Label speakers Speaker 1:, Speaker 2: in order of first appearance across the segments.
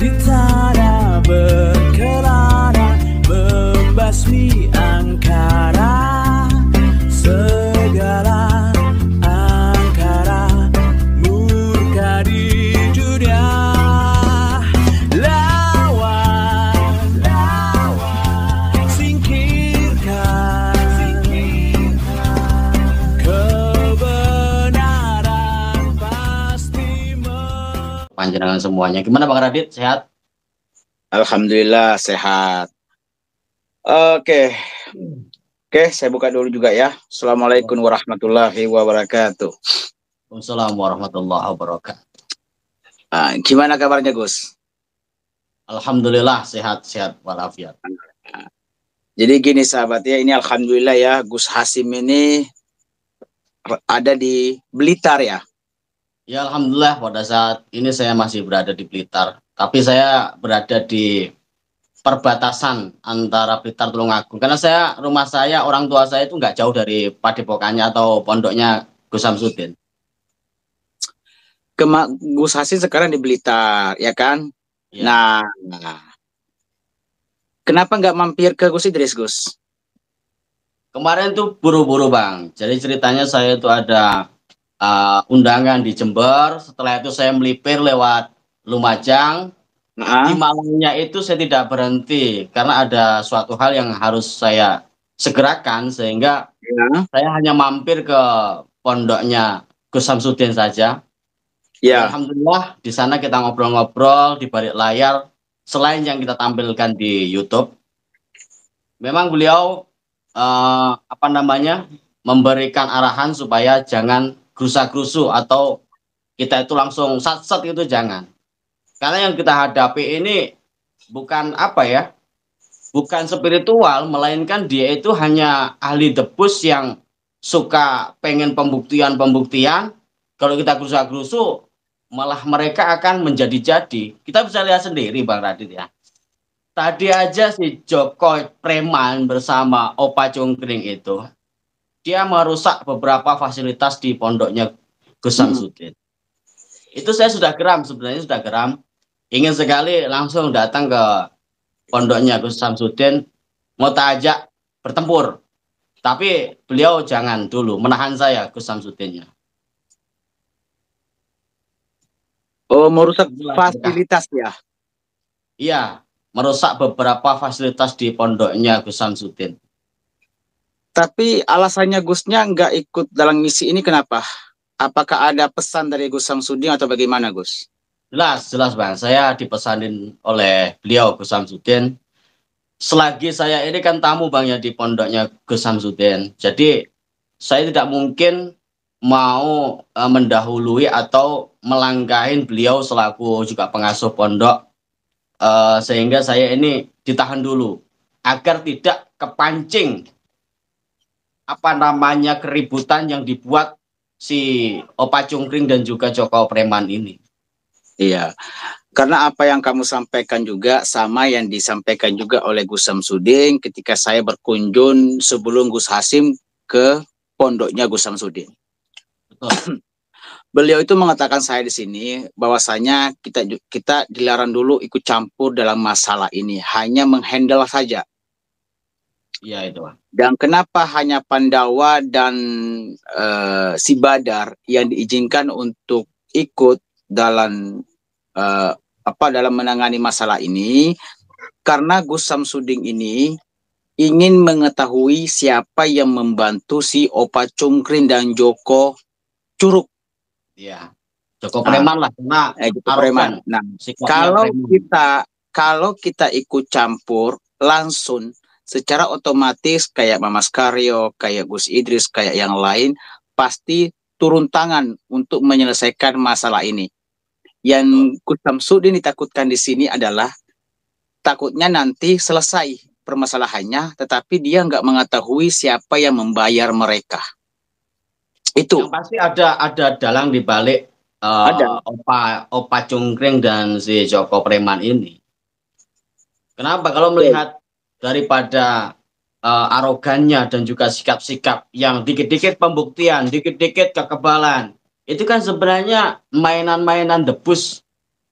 Speaker 1: di tanah berkelana membasmi angkara segala angkara murka di dunia. Lawan singkirkan kebenaran pasti
Speaker 2: panjenengan semuanya. Gimana Bang Radit, sehat?
Speaker 3: Alhamdulillah sehat. Oke, saya buka dulu juga ya. Assalamualaikum warahmatullahi wabarakatuh.
Speaker 2: Waalaikumsalam warahmatullahi wabarakatuh.
Speaker 3: Gimana kabarnya Gus?
Speaker 2: Alhamdulillah sehat-sehat walafiat.
Speaker 3: Jadi gini sahabat ya, ini alhamdulillah ya, Gus Hasim ini ada di Blitar ya.
Speaker 2: Ya alhamdulillah pada saat ini saya masih berada di Blitar. Tapi saya berada di perbatasan antara Blitar Tulungagung. Karena rumah saya, orang tua saya itu nggak jauh dari padepokannya atau pondoknya Gus Samsudin.
Speaker 3: Gus Hasim sekarang di Blitar, ya kan?
Speaker 2: Ya.
Speaker 3: Nah, kenapa nggak mampir ke Gus Idris, Gus?
Speaker 2: Kemarin tuh buru-buru Bang. Jadi ceritanya saya itu ada undangan di Jember. Setelah itu saya melipir lewat Lumajang. Di malamnya itu saya tidak berhenti karena ada suatu hal yang harus saya segerakan, sehingga saya hanya mampir ke pondoknya Gus Samsudin saja.
Speaker 3: Ya.
Speaker 2: Alhamdulillah di sana kita ngobrol-ngobrol di balik layar selain yang kita tampilkan di YouTube. Memang beliau memberikan arahan supaya jangan gerusa-gerusu atau kita itu langsung sat-sat itu jangan. Karena yang kita hadapi ini bukan bukan spiritual, melainkan dia itu hanya ahli debus yang suka pengen pembuktian. Kalau kita gerusa-gerusu, malah mereka akan menjadi-jadi. Kita bisa lihat sendiri Bang Radit ya. Tadi aja si Joko Preman bersama Opa Cungkring itu, dia merusak beberapa fasilitas di pondoknya Gus Samsudin. Itu saya sebenarnya sudah geram. Ingin sekali langsung datang ke pondoknya Gus Samsudin, mau ajak bertempur. Tapi beliau jangan dulu, menahan saya Gus Samsudinnya.
Speaker 3: Oh, merusak fasilitas ya?
Speaker 2: Iya, merusak beberapa fasilitas di pondoknya Gus Samsudin.
Speaker 3: Tapi alasannya Gusnya nggak ikut dalam misi ini kenapa? Apakah ada pesan dari Gus Samsudin atau bagaimana Gus?
Speaker 2: Jelas Bang, saya dipesanin oleh beliau Gus Samsudin. Selagi saya ini kan tamu Bang ya di pondoknya Gus Samsudin. Jadi saya tidak mungkin mau mendahului atau melangkahin beliau selaku juga pengasuh pondok. Sehingga saya ini ditahan dulu agar tidak kepancing keributan yang dibuat si Opa Cungkring dan juga Joko Preman ini.
Speaker 3: Iya, karena apa yang kamu sampaikan juga sama yang disampaikan juga oleh Gus Samsudin ketika saya berkunjung sebelum Gus Hasim ke pondoknya Gus Samsudin.
Speaker 2: Betul.
Speaker 3: Beliau itu mengatakan saya di sini bahwasanya kita dilarang dulu ikut campur dalam masalah ini, hanya menghandle saja.
Speaker 2: Iya itu.
Speaker 3: Dan kenapa hanya Pandawa dan si Badar yang diizinkan untuk ikut dalam dalam menangani masalah ini? Karena Gus Samsudin ini ingin mengetahui siapa yang membantu si Opa Cungkring dan Joko Curug.
Speaker 2: Iya, Joko Preman lah,
Speaker 3: Joko Preman. Nah, kalau kita ikut campur langsung, secara otomatis kayak Mas Karyo, kayak Gus Idris, kayak yang lain pasti turun tangan untuk menyelesaikan masalah ini. Yang Gus Samsudin ditakutkan di sini adalah takutnya nanti selesai permasalahannya, tetapi dia nggak mengetahui siapa yang membayar mereka. Itu.
Speaker 2: Yang pasti ada dalang di balik Opa Cungkring dan si Joko Preman ini. Kenapa? Kalau melihat daripada arogannya dan juga sikap-sikap yang dikit-dikit pembuktian, dikit-dikit kekebalan, itu kan sebenarnya mainan-mainan debus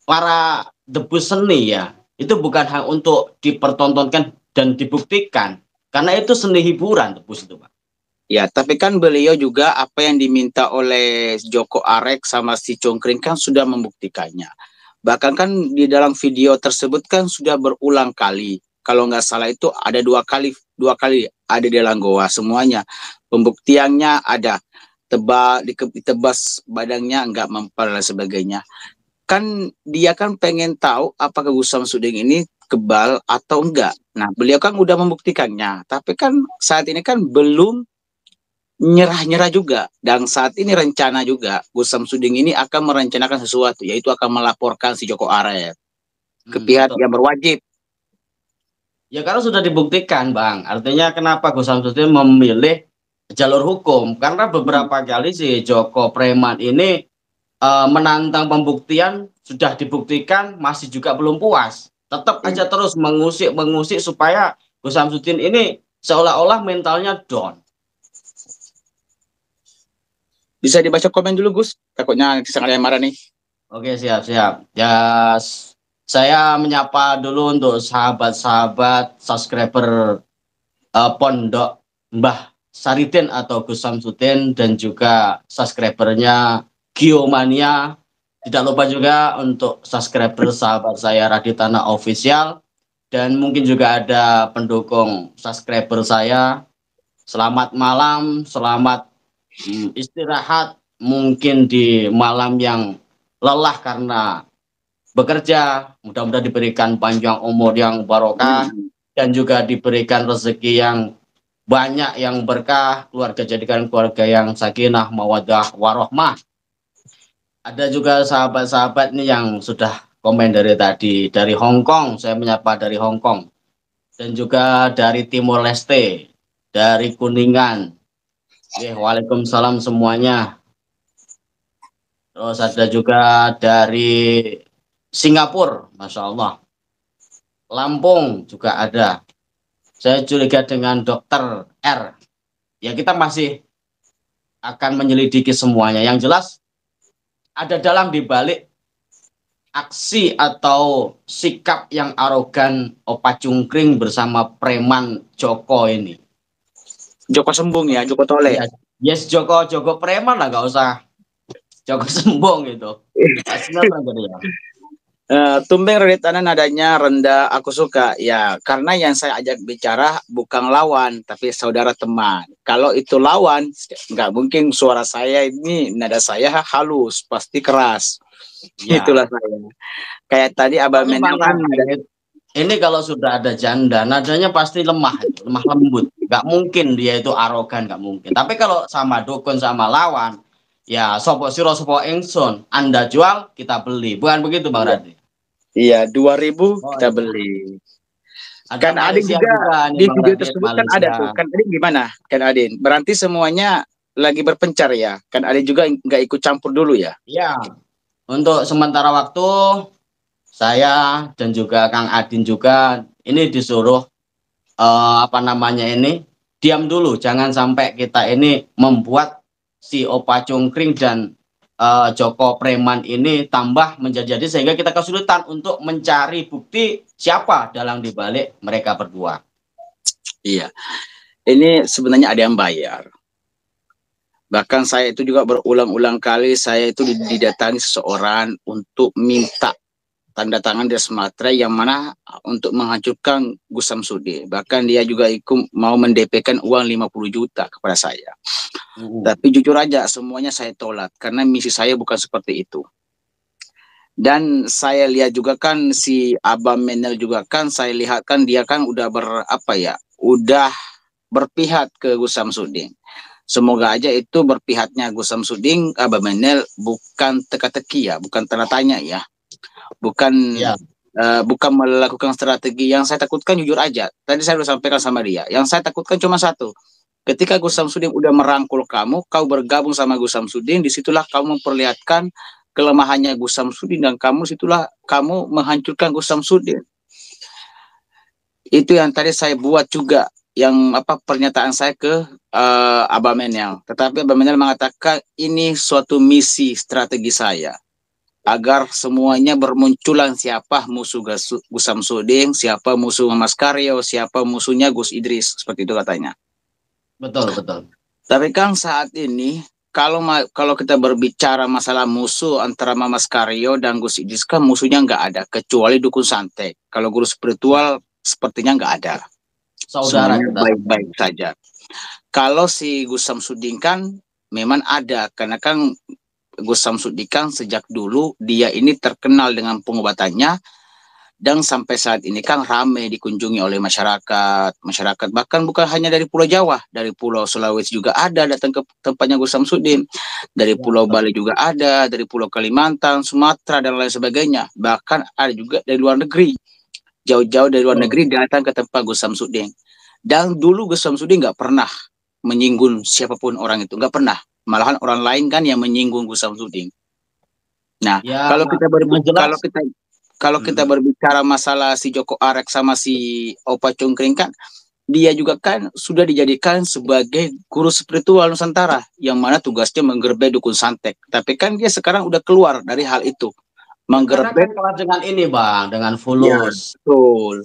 Speaker 2: para debus seni ya, itu bukan hanya untuk dipertontonkan dan dibuktikan, karena itu seni hiburan debus itu Pak.
Speaker 3: Ya, tapi kan beliau juga apa yang diminta oleh Joko Arek sama si Congkring kan sudah membuktikannya. Bahkan kan di dalam video tersebut kan sudah berulang kali. Kalau nggak salah itu ada dua kali ada di dalam goa semuanya. Pembuktiannya ada ditebas badannya nggak mempan dan sebagainya. Kan dia kan pengen tahu apakah Gus Samsudin ini kebal atau enggak. Nah, beliau kan udah membuktikannya. Tapi kan saat ini kan belum nyerah-nyerah juga, dan saat ini rencana juga Gus Samsudin ini akan merencanakan sesuatu, yaitu akan melaporkan si Joko Arek ke pihak
Speaker 2: Betul.
Speaker 3: yang berwajib.
Speaker 2: Ya karena sudah dibuktikan Bang, artinya kenapa Gus Samsudin memilih jalur hukum, karena beberapa kali si Joko Preman ini menantang pembuktian, sudah dibuktikan masih juga belum puas, tetap aja terus mengusik supaya Gus Samsudin ini seolah-olah mentalnya down.
Speaker 3: Bisa dibaca komen dulu Gus, takutnya sangat ada yang marah nih.
Speaker 2: Oke, siap. Ya, saya menyapa dulu untuk sahabat-sahabat subscriber Pondok Mbah Saridin atau Gus Samsudin, dan juga subscribernya Giomania. Tidak lupa juga untuk subscriber sahabat saya Raditana Official, dan mungkin juga ada pendukung subscriber saya. Selamat malam, selamat istirahat mungkin di malam yang lelah karena bekerja. Mudah-mudahan diberikan panjang umur yang barokah dan juga diberikan rezeki yang banyak yang berkah, keluarga jadikan keluarga yang sakinah mawaddah warohmah. Ada juga sahabat-sahabat nih yang sudah komen dari tadi, dari Hong Kong, saya menyapa dari Hong Kong, dan juga dari Timor Leste, dari Kuningan. Waalaikumsalam semuanya. Terus ada juga dari Singapura, Masya Allah. Lampung juga ada. Saya curiga dengan Dokter R. Ya kita masih akan menyelidiki semuanya. Yang jelas ada dalam dibalik aksi atau sikap yang arogan Opa Cungkring bersama preman Joko ini.
Speaker 3: Joko Sembung ya, Joko Tole.
Speaker 2: Ya, yes, Joko preman lah, nggak usah Joko Sembung gitu. Sinetron gitu ya.
Speaker 3: Tumbeng Raditana nadanya rendah, aku suka. Ya, karena yang saya ajak bicara bukan lawan, tapi saudara teman. Kalau itu lawan, nggak mungkin suara saya ini, nada saya halus, pasti keras. Ya. Itulah saya. Kayak tadi Abang Menel kan
Speaker 2: ini kalau sudah ada janda, nadanya pasti lemah lembut. Nggak mungkin dia itu arogan, nggak mungkin. Tapi kalau sama dukun sama lawan, ya sopo siro sopo ingsun, Anda jual kita beli, bukan begitu Bang Radi?
Speaker 3: Iya, 2.000 kita beli. Kan Adin juga di video tersebut kan ada tuh. Kan Adin gimana? Kan Adin, berarti semuanya lagi berpencar ya? Kan Adin juga nggak ikut campur dulu ya?
Speaker 2: Iya. Untuk sementara waktu saya dan juga Kang Adin juga ini disuruh diam dulu, jangan sampai kita ini membuat si Opa Cungkring dan Joko Preman ini tambah menjadi sehingga kita kesulitan untuk mencari bukti siapa dalam dibalik mereka berdua.
Speaker 3: Iya, ini sebenarnya ada yang bayar. Bahkan saya itu juga berulang-ulang kali saya itu didatangi seseorang untuk minta tanda tangan dari Sumatera yang mana untuk menghancurkan Gus Samsudin. Bahkan dia juga ikut mau mendp-kan uang 50 juta kepada saya. Tapi jujur aja semuanya saya tolak karena misi saya bukan seperti itu. Dan saya lihat juga kan si Abang Menel juga kan saya lihat kan dia kan udah udah berpihak ke Gus Samsudin. Semoga aja itu berpihaknya Gus Samsudin, Abang Menel bukan teka-teki ya, bukan tanda tanya ya. Bukan bukan melakukan strategi. Yang saya takutkan jujur aja, tadi saya sudah sampaikan sama dia, yang saya takutkan cuma satu, ketika Gus Samsudin udah merangkul kamu, kau bergabung sama Gus Samsudin, disitulah kamu memperlihatkan kelemahannya Gus Samsudin, dan situlah kamu menghancurkan Gus Samsudin. Itu yang tadi saya buat juga, yang pernyataan saya ke Abang Menel. Tetapi Abang Menel mengatakan ini suatu misi strategi saya. agar semuanya bermunculan siapa musuh Gus Samsudin, siapa musuh Mas Karyo, siapa musuhnya Gus Idris, seperti itu katanya.
Speaker 2: Betul, betul.
Speaker 3: Tapi kan saat ini kalau kita berbicara masalah musuh antara Mas Karyo dan Gus Idris kan musuhnya nggak ada kecuali dukun santet. Kalau guru spiritual sepertinya nggak ada.
Speaker 2: Saudara
Speaker 3: Semuanya
Speaker 2: kita.
Speaker 3: baik-baik saja. Kalau si Gus Samsudin kan memang ada karena kan Gus Samsudin kan sejak dulu dia ini terkenal dengan pengobatannya dan sampai saat ini kan ramai dikunjungi oleh masyarakat bahkan bukan hanya dari Pulau Jawa, dari Pulau Sulawesi juga ada datang ke tempatnya Gus Samsudin, dari Pulau Bali juga ada, dari Pulau Kalimantan, Sumatera dan lain sebagainya, bahkan ada juga dari luar negeri, jauh-jauh dari luar negeri datang ke tempat Gus Samsudin. Dan dulu Gus Samsudin nggak pernah menyinggung siapapun orang itu, nggak pernah. Malahan orang lain kan yang menyinggung Gus Samsudin. Nah,
Speaker 2: Ya,
Speaker 3: kalau kita berbicara masalah si Joko Arek sama si Opa Cungkring kan, dia juga kan sudah dijadikan sebagai guru spiritual Nusantara, yang mana tugasnya menggerbek dukun santet. Tapi kan dia sekarang udah keluar dari hal itu, menggerbek.
Speaker 2: Karena kan dengan ini Bang, dengan fulus.
Speaker 3: Ya, betul.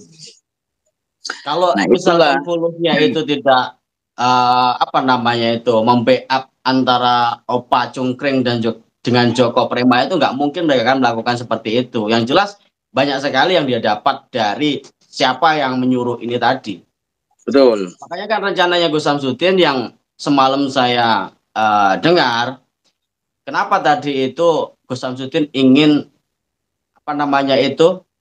Speaker 2: Kalau misalkan fulusnya itu tidak membackup antara Opa Cungkring dan dengan Joko Prema, itu nggak mungkin mereka akan melakukan seperti itu. Yang jelas banyak sekali yang dia dapat dari siapa yang menyuruh ini tadi.
Speaker 3: Betul.
Speaker 2: Makanya kan rencananya Gus Samsudin yang semalam saya dengar, kenapa tadi itu Gus Samsudin ingin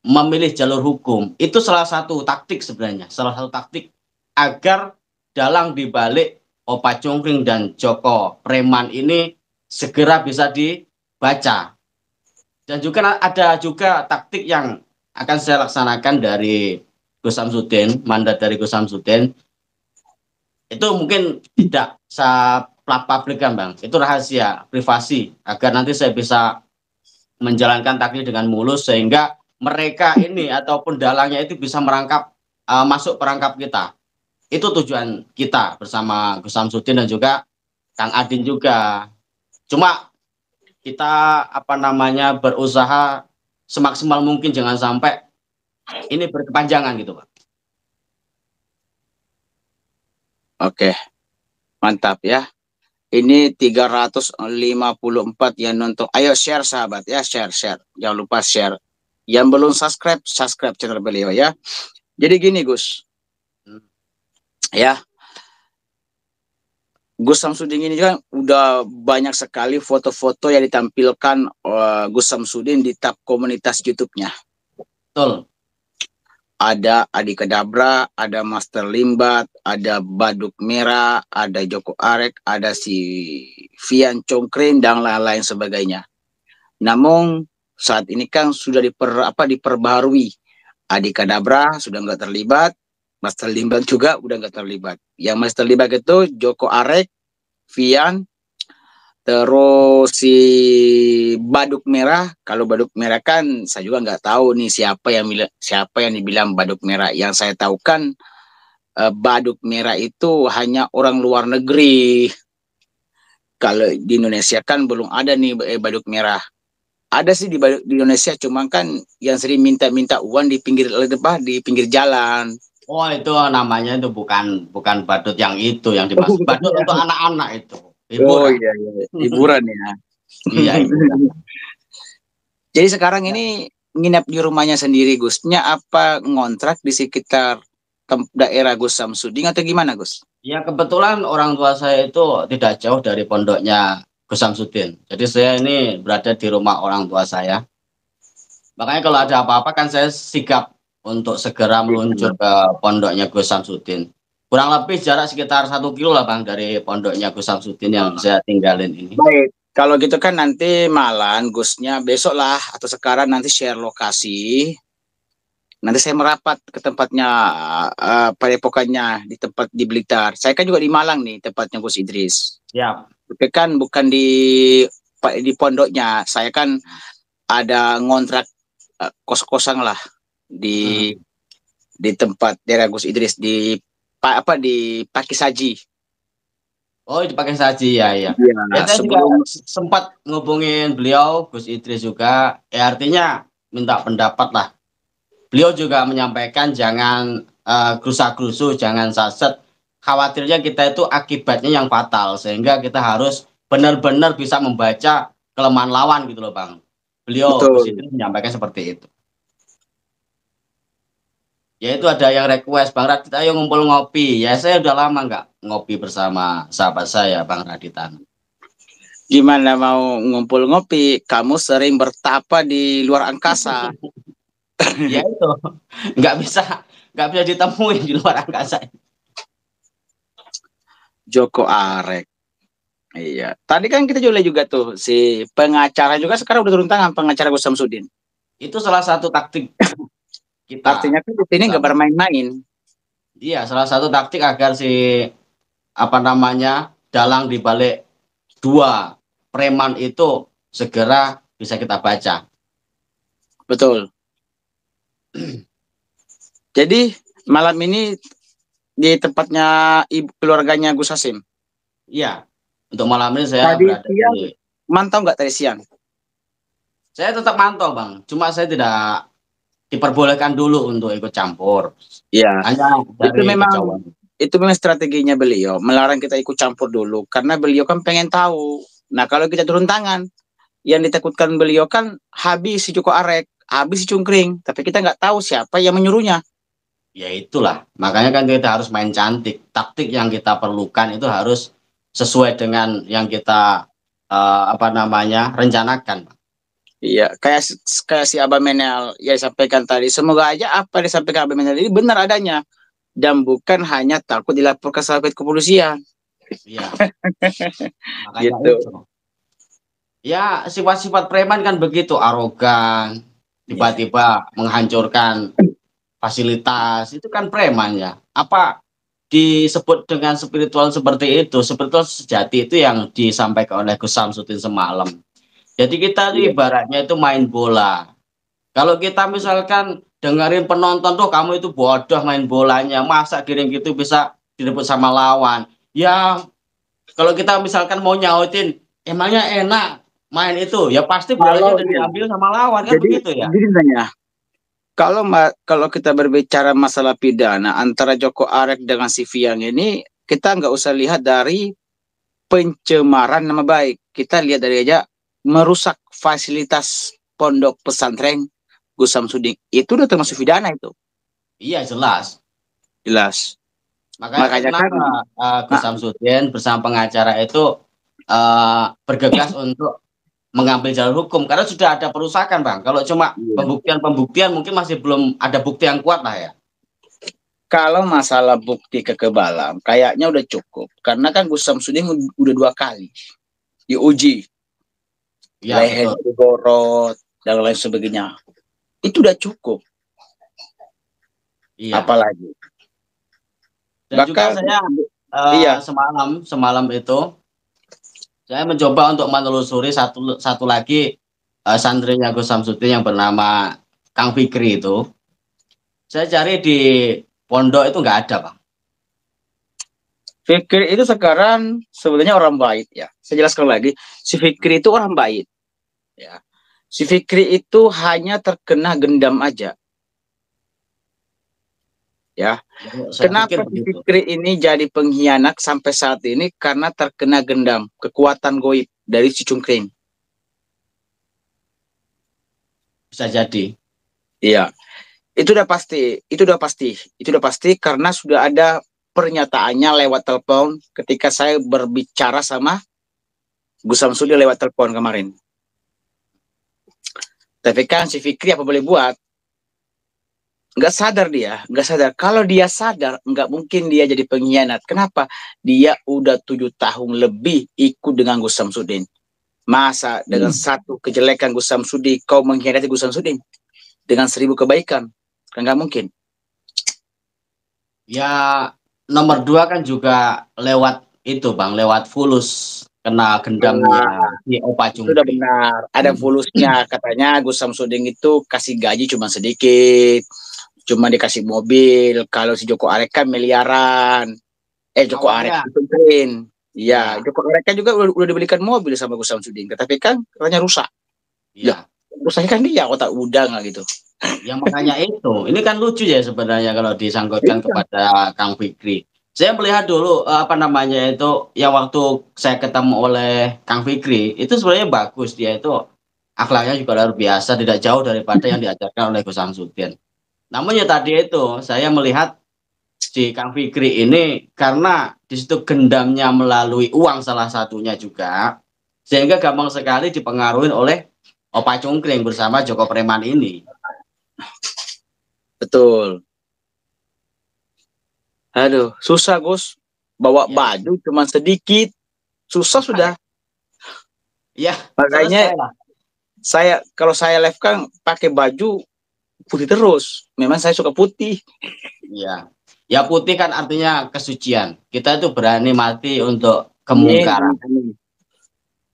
Speaker 2: memilih jalur hukum. Itu salah satu taktik sebenarnya, salah satu taktik agar dalang dibalik Opa Cungkring dan Joko Preman ini segera bisa dibaca. Dan juga ada juga taktik yang akan saya laksanakan dari Gus Samsudin, mandat dari Gus Samsudin. Itu mungkin tidak saya publikkan Bang, itu rahasia, privasi, agar nanti saya bisa menjalankan takdir dengan mulus sehingga mereka ini ataupun dalangnya itu bisa masuk perangkap kita. Itu tujuan kita bersama Gus Samsudin dan juga Kang Adin juga. Cuma kita berusaha semaksimal mungkin jangan sampai ini berkepanjangan gitu Pak.
Speaker 3: Oke, mantap ya. Ini 354 yang nonton. Ayo share sahabat ya, share. Jangan lupa share. Yang belum subscribe channel beliau ya. Jadi gini Gus. Ya. Gus Samsudin ini kan udah banyak sekali foto-foto yang ditampilkan Gus Samsudin di tab komunitas YouTube-nya.
Speaker 2: Betul.
Speaker 3: Ada Adi Kadabra, ada Master Limbat, ada Baduk Merah, ada Joko Arek, ada si Vian Congkring dan lain-lain sebagainya. Namun saat ini kan sudah diperbaharui. Adi Kadabra sudah nggak terlibat, Master Limbat juga udah nggak terlibat. Yang Master Limbat itu Joko Arek, Vian, terus si Baduk Merah. Kalau Baduk Merah kan saya juga nggak tahu nih siapa yang dibilang Baduk Merah. Yang saya tahu kan Baduk Merah itu hanya orang luar negeri. Kalau di Indonesia kan belum ada nih Baduk Merah. Ada sih di Indonesia, cuma kan yang sering minta uang di pinggir jalan.
Speaker 2: Oh, itu namanya itu bukan badut yang itu yang dimaksud. Badut untuk anak-anak itu. Hiburan.
Speaker 3: Oh iya, hiburan ya.
Speaker 2: Iya.
Speaker 3: Jadi sekarang ini nginep di rumahnya sendiri Gusnya apa ngontrak di sekitar daerah Gus Samsudin atau gimana Gus?
Speaker 2: Ya kebetulan orang tua saya itu tidak jauh dari pondoknya Gus Samsudin. Jadi saya ini berada di rumah orang tua saya. Makanya kalau ada apa-apa kan saya sigap untuk segera meluncur ke pondoknya Gus Samsudin. Kurang lebih jarak sekitar 1 kilo lah Bang dari pondoknya Gus Samsudin yang saya tinggalin ini.
Speaker 3: Baik, kalau gitu kan nanti malam Gusnya besok lah atau sekarang nanti share lokasi. Nanti saya merapat ke tempatnya padepokannya di tempat di Blitar. Saya kan juga di Malang nih tempatnya Gus Idris.
Speaker 2: Ya.
Speaker 3: Tapi kan bukan di pondoknya. Saya kan ada ngontrak kos-kosan lah di tempat daerah Gus Idris di Pakisaji.
Speaker 2: Oh, dipakai saji ya, ya.
Speaker 3: Iya,
Speaker 2: Ya, saya juga
Speaker 3: sebelum
Speaker 2: sempat ngubungin beliau, Gus Idris juga. Ya, artinya minta pendapat lah. Beliau juga menyampaikan jangan gerusa-gerusu, jangan saset. Khawatirnya kita itu akibatnya yang fatal, sehingga kita harus benar-benar bisa membaca kelemahan lawan gitu loh, Bang. Beliau, Gus
Speaker 3: betul.
Speaker 2: Idris menyampaikan seperti itu. Ya itu ada yang request, Bang Radit, ayo ngumpul ngopi. Ya saya udah lama nggak ngopi bersama sahabat saya, Bang Raditan.
Speaker 3: Gimana mau ngumpul ngopi? Kamu sering bertapa di luar angkasa.
Speaker 2: Ya itu nggak bisa nggak bisa ditemuin di luar angkasa.
Speaker 3: Joko Arek. Iya. Tadi kan kita juga tuh si pengacara juga sekarang udah turun tangan, pengacara Gus Samsudin.
Speaker 2: Itu salah satu taktik kita.
Speaker 3: Artinya kan di sini nggak bermain-main.
Speaker 2: Iya, salah satu taktik agar si apa namanya dalang dibalik dua preman itu segera bisa kita baca.
Speaker 3: Betul. Jadi malam ini di tempatnya keluarganya Gus Hasim.
Speaker 2: Iya. Untuk malam ini saya
Speaker 3: Tadi
Speaker 2: berada
Speaker 3: siang
Speaker 2: di.
Speaker 3: mantau nggak tadi siang?
Speaker 2: Saya tetap mantau, Bang. Cuma saya tidak diperbolehkan dulu untuk ikut campur.
Speaker 3: Iya.
Speaker 2: Hanya
Speaker 3: Itu
Speaker 2: dari
Speaker 3: memang
Speaker 2: kejauhan.
Speaker 3: itu memang strateginya beliau, melarang kita ikut campur dulu karena beliau kan pengen tahu. Nah, kalau kita turun tangan, yang ditakutkan beliau kan habis si Joko Arek, habis si Cungkring, tapi kita nggak tahu siapa yang menyuruhnya.
Speaker 2: Ya itulah. Makanya kan kita harus main cantik. Taktik yang kita perlukan itu harus sesuai dengan yang kita apa namanya rencanakan.
Speaker 3: Iya, kayak si Abah Menel yang disampaikan tadi. Semoga aja apa yang disampaikan Abah Menel ini benar adanya dan bukan hanya takut dilaporkan sampai kepolisian.
Speaker 2: Iya. Makanya
Speaker 3: Gitu.
Speaker 2: itu. Ya sifat-sifat preman kan begitu, arogan, tiba-tiba menghancurkan fasilitas, itu kan preman ya. Apa disebut dengan spiritual seperti itu? Spiritual sejati itu yang disampaikan oleh Gus Samsudin semalam. Jadi kita tuh
Speaker 3: Iya.
Speaker 2: ibaratnya itu main bola. Kalau kita misalkan dengerin penonton tuh kamu itu bodoh main bolanya, masa giring gitu bisa direbut sama lawan. Ya kalau kita misalkan mau nyautin, emangnya enak main itu, ya pasti bolanya udah diambil sama lawan kan
Speaker 3: Jadi
Speaker 2: begitu ya.
Speaker 3: gini nanya, kalau kita berbicara masalah pidana antara Joko Arek dengan si Fiang ini, kita nggak usah lihat dari pencemaran nama baik. Kita lihat dari aja merusak fasilitas pondok pesantren Gus Samsudin. Itu udah termasuk pidana itu.
Speaker 2: Iya jelas.
Speaker 3: Jelas.
Speaker 2: Makanya
Speaker 3: Makanya
Speaker 2: kenapa Gus Samsudin bersama pengacara itu bergegas untuk mengambil jalur hukum karena sudah ada perusakan, Bang. Kalau cuma pembuktian mungkin masih belum ada bukti yang kuat lah ya.
Speaker 3: Kalau masalah bukti kekebalan kayaknya udah cukup karena kan Gus Samsudin udah 2 kali diuji,
Speaker 2: Ya,
Speaker 3: leher digorot dan lain sebagainya. Itu udah cukup.
Speaker 2: Iya.
Speaker 3: Apalagi.
Speaker 2: Dan juga saya semalam itu saya mencoba untuk menelusuri satu lagi santrinya Gus Samsudin yang bernama Kang Fikri itu. Saya cari di pondok itu nggak ada, Bang.
Speaker 3: Fikri itu sekarang sebenarnya orang baik ya. Saya jelaskan lagi, si Fikri itu orang baik. Ya. Si Fikri itu hanya terkena gendam aja. Ya. Kenapa si Fikri ini jadi pengkhianat sampai saat ini? Karena terkena gendam, kekuatan goib dari si Cungkring.
Speaker 2: Bisa jadi.
Speaker 3: Iya. Itu udah pasti karena sudah ada pernyataannya lewat telepon ketika saya berbicara sama Gus Samsudin lewat telepon kemarin. Tapi kan si Fikri apa boleh buat? Nggak sadar. Kalau dia sadar, nggak mungkin dia jadi pengkhianat. Kenapa? Dia udah 7 tahun lebih ikut dengan Gus Samsudin. Masa dengan satu kejelekan Gus Samsudin, kau mengkhianati Gus Samsudin? Dengan 1000 kebaikan? Kan nggak mungkin.
Speaker 2: Ya, nomor 2 kan juga lewat itu, Bang, lewat fulus. Kena gendamnya di Opa Cungkring.
Speaker 3: Sudah benar. Ada fulusnya. Katanya Gus Samsudin itu kasih gaji cuma sedikit. Cuma dikasih mobil. Kalau si Joko Arek kan miliaran. Joko Arek Cungkring. Iya, mereka juga udah dibelikan mobil sama Gus Samsudin, tapi kan katanya rusak.
Speaker 2: Ya,
Speaker 3: Rusaknya kan dia otak udang lah gitu.
Speaker 2: ya makanya itu. Ini kan lucu ya sebenarnya kalau disangkutkan
Speaker 3: Iya.
Speaker 2: kepada Kang Fikri. Saya melihat dulu apa namanya itu yang waktu saya ketemu oleh Kang Fikri itu sebenarnya bagus, dia itu akhlaknya juga luar biasa, tidak jauh daripada yang diajarkan oleh Gus Samsudin. Namun ya tadi itu saya melihat si Kang Fikri ini karena di situ gendamnya melalui uang salah satunya juga, sehingga gampang sekali dipengaruhi oleh Opa Cungkring bersama Joko Preman ini.
Speaker 3: Betul. Aduh, susah Gus. Bawa
Speaker 2: Ya.
Speaker 3: baju cuma sedikit. Susah sudah.
Speaker 2: Ya,
Speaker 3: Makanya
Speaker 2: selesai lah.
Speaker 3: kalau saya live kan pakai baju putih terus. Memang saya suka putih.
Speaker 2: Ya. Ya putih kan artinya kesucian. Kita itu berani mati untuk kemungkaran.
Speaker 3: Amin.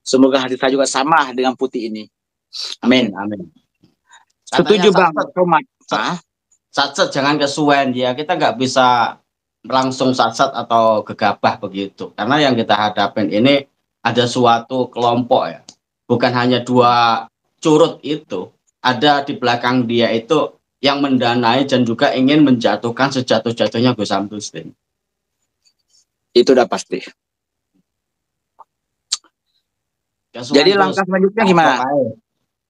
Speaker 3: Semoga hati saya juga sama dengan putih ini. Amin.
Speaker 2: Amin.
Speaker 3: Setuju
Speaker 2: Katanya
Speaker 3: Bang Romat.
Speaker 2: satset jangan kesuwen ya. Kita nggak bisa langsung satset atau gegabah begitu. Karena yang kita hadapin ini ada suatu kelompok ya. Bukan hanya dua curut itu. Ada di belakang dia itu yang mendanai dan juga ingin menjatuhkan sejatuh-jatuhnya Gus Samsudin.
Speaker 3: Itu udah pasti. Jadi langkah selanjutnya gimana?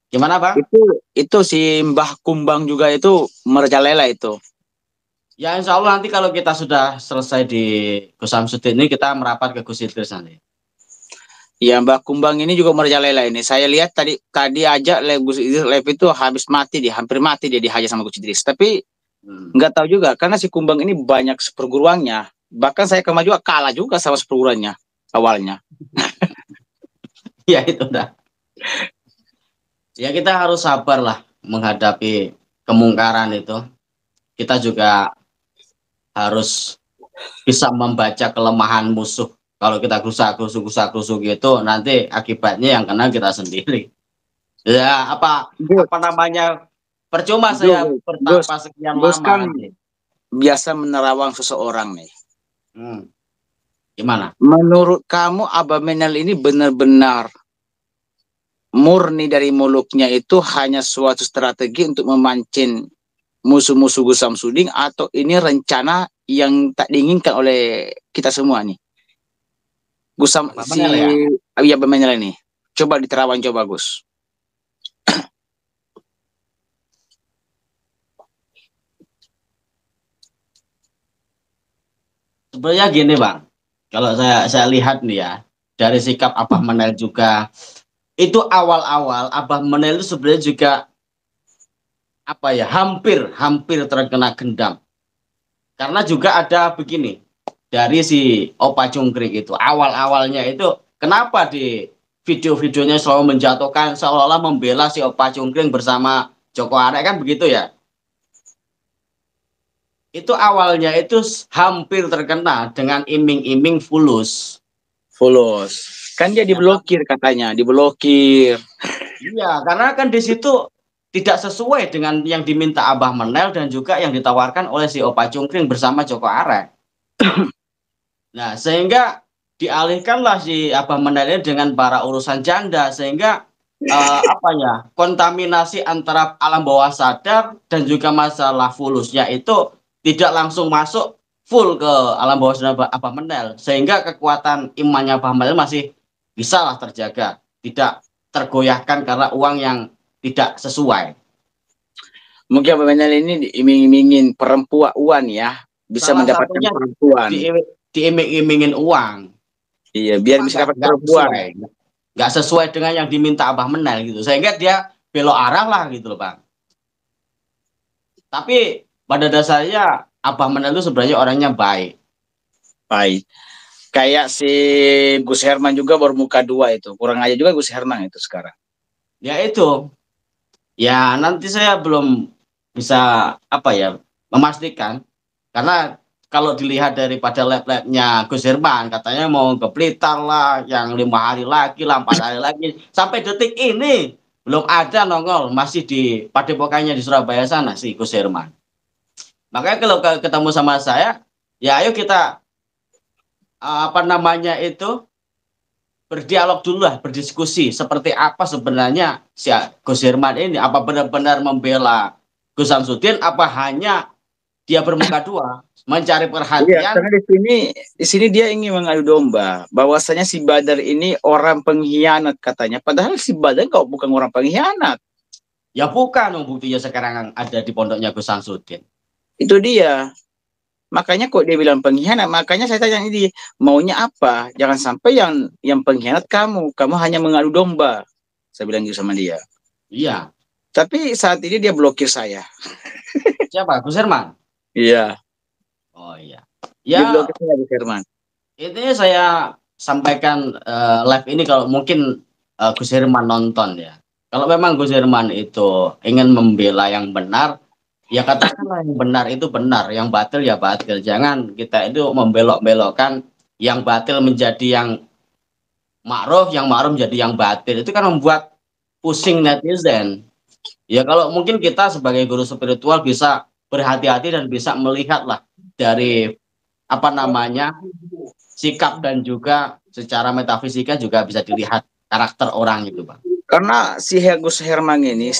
Speaker 2: Gimana Bang?
Speaker 3: Itu si Mbah Kumbang juga itu merajalela itu.
Speaker 2: Ya insya Allah nanti kalau kita sudah selesai di Gus Samsudin ini kita merapat ke Gus Idris nanti.
Speaker 3: Ya Mbah Kumbang ini juga merajalela ini. Saya lihat tadi aja Gus Idris live itu hampir mati dia dihajar sama Gus Idris. Tapi nggak tahu juga karena si Kumbang ini banyak seperguruannya. Bahkan saya kemarin juga kalah juga sama seperguruannya awalnya.
Speaker 2: Ya itu dah. Ya kita harus sabar lah menghadapi kemungkaran itu. Kita juga harus bisa membaca kelemahan musuh. Kalau kita gerusak-gerusuk gitu, nanti akibatnya yang kena kita sendiri. Ya apa namanya, percuma saya bertapa sekian lama.
Speaker 3: Kan biasa menerawang seseorang nih.
Speaker 2: Gimana?
Speaker 3: Menurut kamu Abah Menel ini benar-benar murni dari mulutnya itu hanya suatu strategi untuk memancing musuh-musuh Gus Samsudin, atau ini rencana yang tak diinginkan oleh kita semua nih? Abah Menel ini. Coba diterawang coba Gus.
Speaker 2: Sebenarnya gini Bang, kalau saya lihat nih ya, dari sikap Abah Menel juga, itu awal-awal Abah Menel itu sebenarnya juga apa ya, hampir terkena gendam. Karena juga ada begini, dari si Opa Cungkring itu, awal-awalnya itu kenapa di video-videonya selalu menjatuhkan, seolah-olah membela si Opa Cungkring bersama Joko Arek, kan begitu ya. Itu awalnya itu hampir terkena dengan iming-iming fulus.
Speaker 3: Kan dia diblokir katanya, diblokir.
Speaker 2: Iya, karena kan di situ tidak sesuai dengan yang diminta Abah Menel dan juga yang ditawarkan oleh si Opa Cungkring bersama Joko Arek. Nah, sehingga dialihkanlah si Abah Menel ini dengan para urusan janda, sehingga kontaminasi antara alam bawah sadar dan juga masalah fulusnya itu tidak langsung masuk full ke alam bawah sadar Abah Menel, sehingga kekuatan imannya Abah Menel masih bisa lah terjaga, tidak tergoyahkan karena uang yang tidak sesuai.
Speaker 3: Mungkin Abah Menel ini diiming-imingin perempuan ya, bisa mendapatkan perempuan.
Speaker 2: Diiming-imingin uang.
Speaker 3: Iya, biar bisa dapat perempuan.
Speaker 2: Nggak sesuai dengan yang diminta Abah Menel gitu, sehingga dia belok arah lah gitu loh Bang. Tapi pada dasarnya Abah Menel itu sebenarnya orangnya baik. Kayak si Gus Herman juga baru muka dua itu. Kurang aja juga Gus Herman itu sekarang. Ya itu. Ya nanti saya belum bisa memastikan. Karena kalau dilihat daripada lab-labnya Gus Herman, katanya mau ke Blitar lah, yang 5 hari lagi lah, 4 hari lagi. Sampai detik ini belum ada nongol, masih di padepokannya di Surabaya sana si Gus Herman. Makanya kalau ketemu sama saya, ya ayo kita berdialog dulu lah, berdiskusi seperti apa sebenarnya si Gus Herman ini, apa benar-benar membela Gus Samsudin, apa hanya dia bermuka dua mencari
Speaker 3: Iya,
Speaker 2: perhatian.
Speaker 3: karena di sini dia ingin mengadu domba bahwasanya si Badar ini orang pengkhianat katanya. Padahal si Badar kok bukan orang pengkhianat.
Speaker 2: Ya bukan, buktinya sekarang ada di pondoknya Gus Samsudin.
Speaker 3: Itu dia. Makanya kok dia bilang pengkhianat. Makanya saya tanya ini maunya apa? Jangan sampai yang pengkhianat kamu. Kamu hanya mengadu domba. Saya bilang gitu sama dia.
Speaker 2: Iya.
Speaker 3: Tapi saat ini dia blokir saya.
Speaker 2: Siapa? Gus Herman?
Speaker 3: Iya.
Speaker 2: Oh iya.
Speaker 3: Dia
Speaker 2: Ya,
Speaker 3: blokir saya, Gus Herman.
Speaker 2: intinya saya sampaikan live ini kalau mungkin Gus Herman nonton ya. Kalau memang Gus Herman itu ingin membela yang benar, ya katakanlah yang benar itu benar, yang batil ya batil. Jangan kita itu membelok-belokkan yang batil menjadi yang ma'ruf, yang ma'ruf menjadi yang batil. Itu kan membuat pusing netizen. Ya kalau mungkin kita sebagai guru spiritual bisa berhati-hati dan bisa melihatlah dari apa namanya sikap dan juga secara metafisika juga bisa dilihat karakter orang itu, Bang.
Speaker 3: Karena si Gus Herman ini